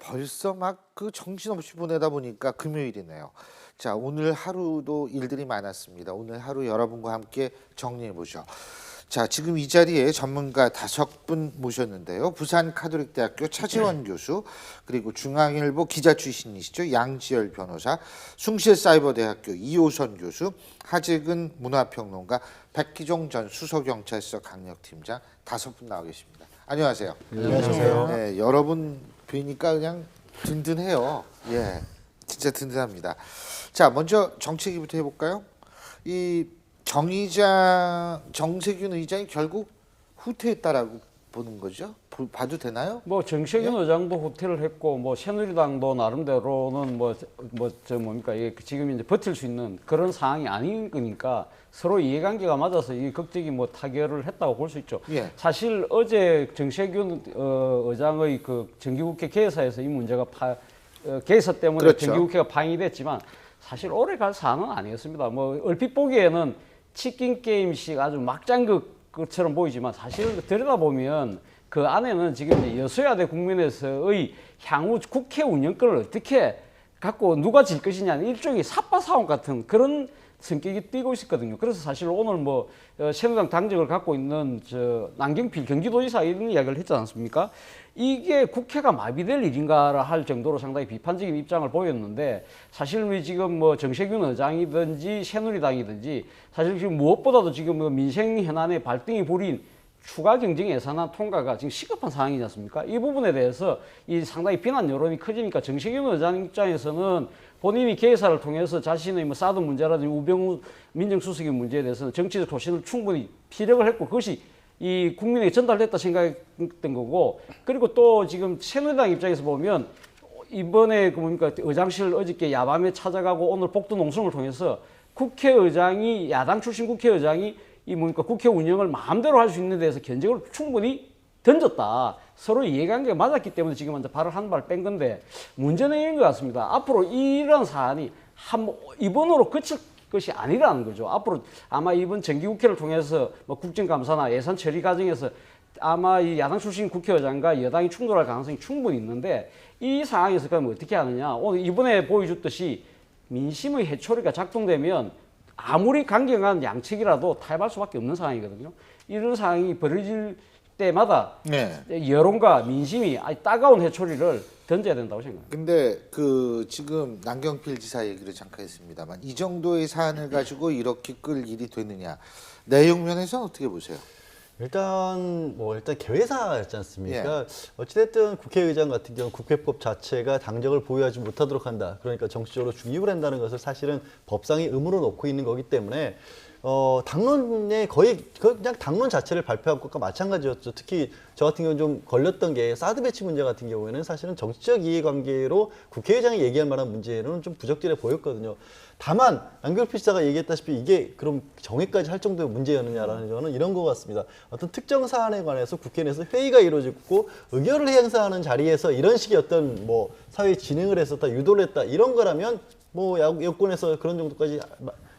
벌써 막 그 정신없이 보내다 보니까 금요일이네요. 자, 오늘 하루도 일들이 많았습니다. 오늘 하루 여러분과 함께 정리해 보죠. 자, 지금 이 자리에 전문가 5분 모셨는데요. 부산카톨릭대학교 차지원 교수, 그리고 중앙일보 기자 출신이시죠. 양지열 변호사, 숭실사이버대학교 이호선 교수, 하재근 문화평론가, 백기종 전 수서경찰서 강력팀장 5분 나와 계십니다. 안녕하세요. 안녕하세요. 네, 여러분 뵈니까 그냥 든든해요. 예, 진짜 든든합니다. 자, 먼저 정치 얘기부터 해볼까요? 이 정세균 의장이 결국 후퇴했다라고 보는 거죠? 봐도 되나요? 뭐 정세균 의장도 후퇴를 했고, 뭐 새누리당도 나름대로는 이게 지금 이제 버틸 수 있는 그런 상황이 아닌 거니까 서로 이해관계가 맞아서 이 극적이 뭐 타결을 했다고 볼 수 있죠. 예. 사실 어제 정세균 의장의 그 정기국회 개사에서 이 문제가 개사 때문에 그렇죠. 정기국회가 파행이 됐지만 사실 오래 갈 사안은 아니었습니다. 뭐 얼핏 보기에는 치킨 게임식 아주 막장극처럼 보이지만 사실 들여다보면 그 안에는 지금 이제 여소야대 국민에서의 향후 국회 운영권을 어떻게 갖고 누가 질 것이냐는 일종의 삽바싸움 같은 그런 성격이 띠고 있었거든요. 그래서 사실 오늘 뭐 새누리당 당적을 갖고 있는 남경필 경기도지사 이런 이야기를 했지 않습니까? 이게 국회가 마비될 일인가라 할 정도로 상당히 비판적인 입장을 보였는데 사실 지금 뭐 정세균 의장이든지 새누리당이든지 사실 지금 무엇보다도 지금 뭐 민생 현안의 발등이 불인 추가 경정 예산안 통과가 지금 시급한 상황이지 않습니까? 이 부분에 대해서 이 상당히 비난 여론이 커지니까 정세균 의장 입장에서는 본인이 개사를 통해서 자신의 뭐 사드 문제라든지 우병우 민정수석의 문제에 대해서는 정치적 소신을 충분히 피력을 했고 그것이 이 국민에게 전달됐다 생각했던 거고, 그리고 또 지금 새누리당 입장에서 보면 이번에 의장실 어저께 야밤에 찾아가고 오늘 복도 농성을 통해서 국회의장이 야당 출신 국회의장이 국회 운영을 마음대로 할 수 있는 데서 견적을 충분히 던졌다. 서로 이해관계가 맞았기 때문에 지금 먼저 발을 한 발 뺀 건데 문제는 이런 것 같습니다. 앞으로 이런 사안이 이번으로 그칠 것이 아니라는 거죠. 앞으로 아마 이번 정기국회를 통해서 뭐 국정감사나 예산 처리 과정에서 아마 이 야당 출신 국회의장과 여당이 충돌할 가능성이 충분히 있는데 이 상황에서 그럼 어떻게 하느냐. 오늘 이번에 보여줬듯이 민심의 해초리가 작동되면 아무리 강경한 양측이라도 타협할 수밖에 없는 상황이거든요. 이런 상황이 벌어질 때마다 여론과 민심이 따가운 해초리를 던져야 된다고 생각합니다. 근데 그 지금 남경필 지사 얘기를 잠깐 했습니다만 이 정도의 사안을 가지고 이렇게 끌 일이 되느냐, 내용 면에서는 어떻게 보세요? 일단 개회사였지 않습니까? 어찌됐든 국회의장 같은 경우 국회법 자체가 당적을 보유하지 못하도록 한다. 그러니까 정치적으로 중립을 한다는 것을 사실은 법상의 의무로 놓고 있는 거기 때문에 당론에 거의 그냥 당론 자체를 발표한 것과 마찬가지였죠. 특히 저 같은 경우는 좀 걸렸던 게 사드 배치 문제 같은 경우에는 사실은 정치적 이해관계로 국회의장이 얘기할 만한 문제는 좀 부적절해 보였거든요. 다만 남경필 지사가 얘기했다시피 이게 그럼 정회까지 할 정도의 문제였느냐라는 거는 이런 것 같습니다. 어떤 특정 사안에 관해서 국회 내에서 회의가 이루어지고 의결을 행사하는 자리에서 이런 식의 어떤 뭐 사회 진행을 했었다, 유도를 했다 이런 거라면 뭐 여권에서 그런 정도까지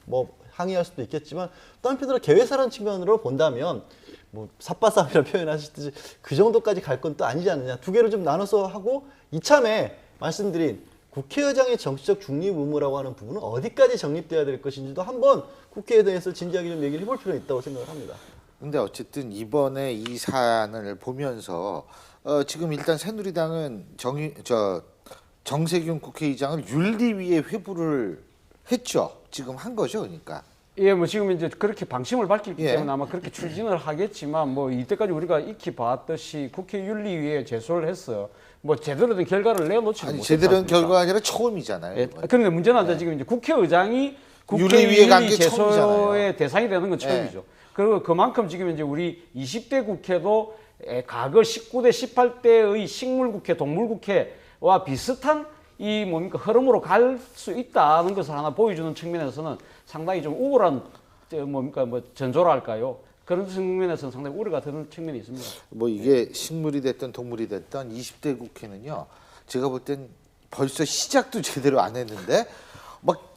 뭐 항의할 수도 있겠지만 또 한편으로 개회사라는 측면으로 본다면 뭐 삽바싸움이라 표현하시듯이 그 정도까지 갈 건 또 아니지 않느냐. 두 개를 좀 나눠서 하고 이참에 말씀드린 국회의장의 정치적 중립 의무라고 하는 부분은 어디까지 정립돼야 될 것인지도 한번 국회에 대해서 진지하게 좀 얘기를 해볼 필요가 있다고 생각을 합니다. 근데 어쨌든 이번에 이 사안을 보면서 지금 일단 새누리당은 정세균 국회의장을 윤리위에 회부를 했죠. 지금 한 거죠, 그러니까. 예, 뭐 지금 이제 그렇게 방침을 밝혔기 때문에 아마 그렇게 추진을 하겠지만 뭐 이때까지 우리가 익히 봤듯이 국회 윤리위에 제소를 했어요. 뭐 제대로 된 결과를 내놓지 못했지 제대로 된 않습니까? 결과가 아니라 처음이잖아요. 예, 그런데 문제는 지금 이제 국회의장이 윤리위에 간 게 제소의 처음이잖아요. 대상이 되는 건 처음이죠. 그리고 그만큼 지금 이제 우리 20대 국회도 과거 19대, 18대의 식물국회, 동물국회와 비슷한 흐름으로 갈 수 있다는 것을 하나 보여주는 측면에서는 상당히 좀 우월한 전조랄까요? 그런 측면에서는 상당히 우려가 되는 측면이 있습니다. 뭐 이게 식물이 됐든 동물이 됐든 20대 국회는요, 제가 볼 땐 벌써 시작도 제대로 안 했는데 막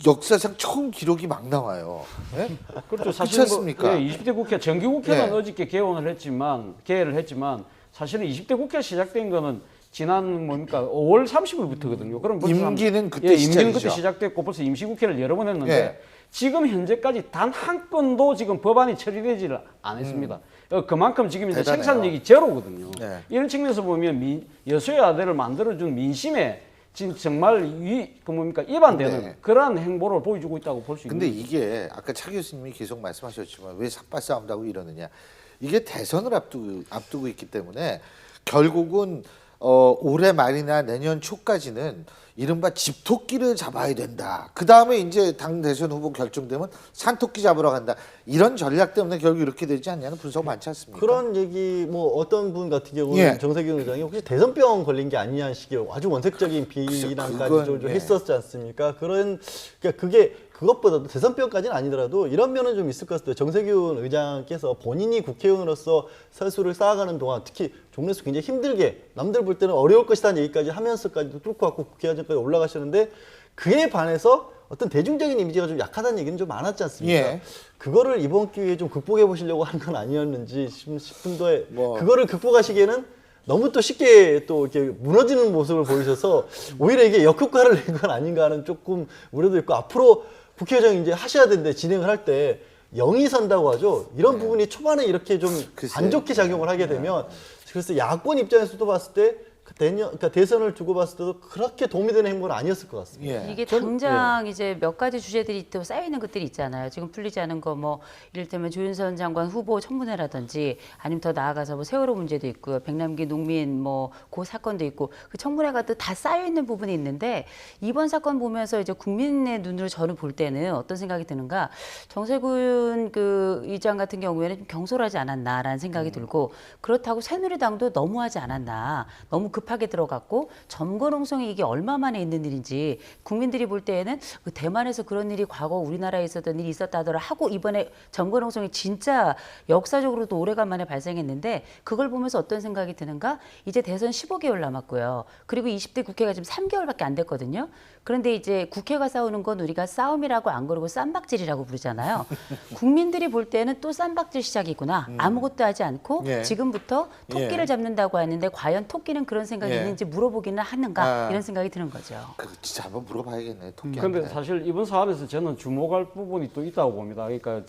역사상 처음 기록이 막 나와요. 네? 그렇죠. 사실 그렇지 않습니까? 20대 국회 정기국회는 네. 어저께 개회를 했지만 사실은 20대 국회 시작된 거는 지난 뭡니까 5월 30일부터거든요. 그럼 벌써 임기는 그때 임기는 시작이죠. 그때 시작됐고 벌써 임시국회를 여러 번 했는데 예. 지금 현재까지 단 한 건도 지금 법안이 처리되지를 않았습니다. 그만큼 지금 이제 대단해요. 생산력이 제로거든요. 네. 이런 측면에서 보면 여소야대를 만들어준 민심에 지금 정말 위반되는 네. 그러한 행보를 보여주고 있다고 볼 수 있는. 근데 이게 아까 차 교수님이 계속 말씀하셨지만 왜 삭발 싸움다고 이러느냐. 이게 대선을 앞두고 있기 때문에 결국은 올해 말이나 내년 초까지는 이른바 집토끼를 잡아야 된다. 그 다음에 이제 당 대선 후보 결정되면 산토끼 잡으러 간다. 이런 전략 때문에 결국 이렇게 되지 않냐는 분석 많지 않습니까? 그런 얘기 뭐 어떤 분 같은 경우는 예. 정세균 의장이 혹시 대선병 걸린 게 아니냐는 식의 아주 원색적인 비난까지 그건, 좀 예. 했었지 않습니까? 그러니까 그게 그것보다도 대선병까지는 아니더라도 이런 면은 좀 있을 것 같아요. 정세균 의장께서 본인이 국회의원으로서 설수를 쌓아가는 동안 특히 종래에서 굉장히 힘들게 남들 볼 때는 어려울 것이라는 얘기까지 하면서까지도 뚫고 왔고 국회의원까지 올라가셨는데 그에 반해서 어떤 대중적인 이미지가 좀 약하다는 얘기는 좀 많았지 않습니까? 예. 그거를 이번 기회에 좀 극복해 보시려고 하는 건 아니었는지 싶은데 뭐. 그거를 극복하시기에는 너무 또 쉽게 또 이렇게 무너지는 모습을 보이셔서 오히려 이게 역효과를 낸 건 아닌가 하는 조금 우려도 있고 앞으로 국회의장 이제 하셔야 되는데 진행을 할 때 영이 선다고 하죠. 이런 부분이 초반에 이렇게 좀 글쎄. 안 좋게 작용을 하게 되면 그래서 야권 입장에서도 봤을 때 그러니까 대선을 두고 봤을 때도 그렇게 도움이 되는 행보는 아니었을 것 같습니다. 예. 이게 당장 이제 몇 가지 주제들이 또 쌓여 있는 것들이 있잖아요. 지금 풀리지 않은 거 뭐 이를테면 조윤선 장관 후보 청문회라든지 아니면 더 나아가서 뭐 세월호 문제도 있고요. 백남기 농민 뭐 그 사건도 있고 그 청문회가 또 다 쌓여 있는 부분이 있는데 이번 사건 보면서 이제 국민의 눈으로 저는 볼 때는 어떤 생각이 드는가 정세균 그 의장 같은 경우에는 좀 경솔하지 않았나라는 생각이 들고 그렇다고 새누리당도 너무하지 않았나 너무 급하게 들어갔고 점거농성이 이게 얼마 만에 있는 일인지 국민들이 볼 때에는 그 대만에서 그런 일이 과거 우리나라에 있었던 일이 있었다더라 하고 이번에 점거농성이 진짜 역사적으로도 오래간만에 발생했는데 그걸 보면서 어떤 생각이 드는가 이제 대선 15개월 남았고요. 그리고 20대 국회가 지금 3개월밖에 안 됐거든요. 그런데 이제 국회가 싸우는 건 우리가 싸움이라고 안 그러고 쌈박질이라고 부르잖아요. 국민들이 볼 때는 또 쌈박질 시작이구나. 아무것도 하지 않고 예. 지금부터 토끼를 예. 잡는다고 하는데 과연 토끼는 그런 생각이 예. 있는지 물어보기는 하는가 아. 이런 생각이 드는 거죠. 그 진짜 한번 물어봐야겠네. 토끼한테. 그런데 사실 이번 사안에서 저는 주목할 부분이 또 있다고 봅니다. 그러니까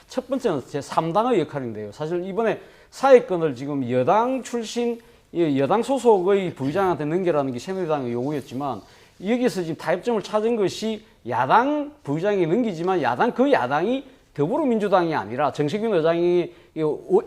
첫 번째는 제 3당의 역할인데요. 사실 이번에 사회권을 지금 여당 출신, 여당 소속의 부의장한테 넘겨라는 게 새누리당의 요구였지만 여기서 지금 타협점을 찾은 것이 야당 부의장이 넘기지만 그 야당이 더불어민주당이 아니라 정세균 의장이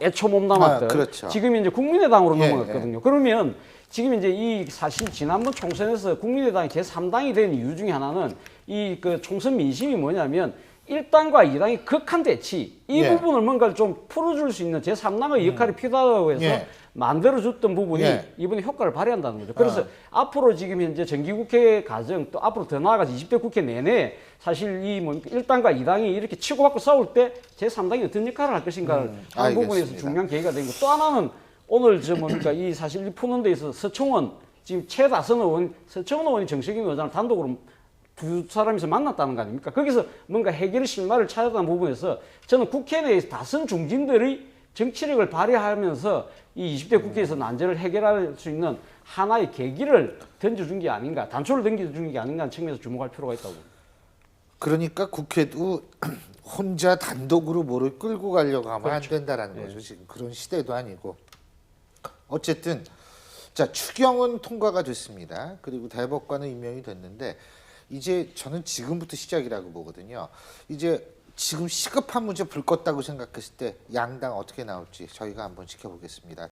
애초 몸담았던 그렇죠. 지금 이제 국민의당으로 예, 넘어갔거든요. 그러면 지금 이제 이 사실 지난번 총선에서 국민의당이 제3당이 된 이유 중에 하나는 이 그 총선 민심이 뭐냐면 1당과 2당이 극한 대치 이 예. 부분을 뭔가를 좀 풀어줄 수 있는 제3당의 역할이 필요하다고 해서 예. 만들어줬던 부분이 예. 이번에 효과를 발휘한다는 거죠. 그래서 앞으로 지금 현재 정기국회 과정 또 앞으로 더 나아가서 20대 국회 내내 사실 이 뭐 1당과 2당이 이렇게 치고받고 싸울 때 제3당이 어떤 역할을 할 것인가를 하는 부분에서 알겠습니다. 중요한 계기가 된 거. 또 하나는 오늘 이 사실 이 푸는 데 있어서 서청원 지금 최다선 의원 서청원 의원이 정세균 의장을 단독으로 두 사람이서 만났다는 거 아닙니까? 거기서 뭔가 해결 실마리를 찾았다는 부분에서 저는 국회 내에서 다선 중진들의 정치력을 발휘하면서 이 20대 국회에서 난제를 해결할 수 있는 하나의 계기를 던져준 게 아닌가, 단초를 던져준 게 아닌가 하는 측면에서 주목할 필요가 있다고 봅니다. 그러니까 국회도 혼자 단독으로 뭐를 끌고 가려고 하면 안 된다라는 거죠. 지금 그런 시대도 아니고. 어쨌든 자 추경은 통과가 됐습니다. 그리고 대법관은 임명이 됐는데 이제 저는 지금부터 시작이라고 보거든요. 이제 지금 시급한 문제 불 껐다고 생각했을 때 양당 어떻게 나올지 저희가 한번 지켜보겠습니다.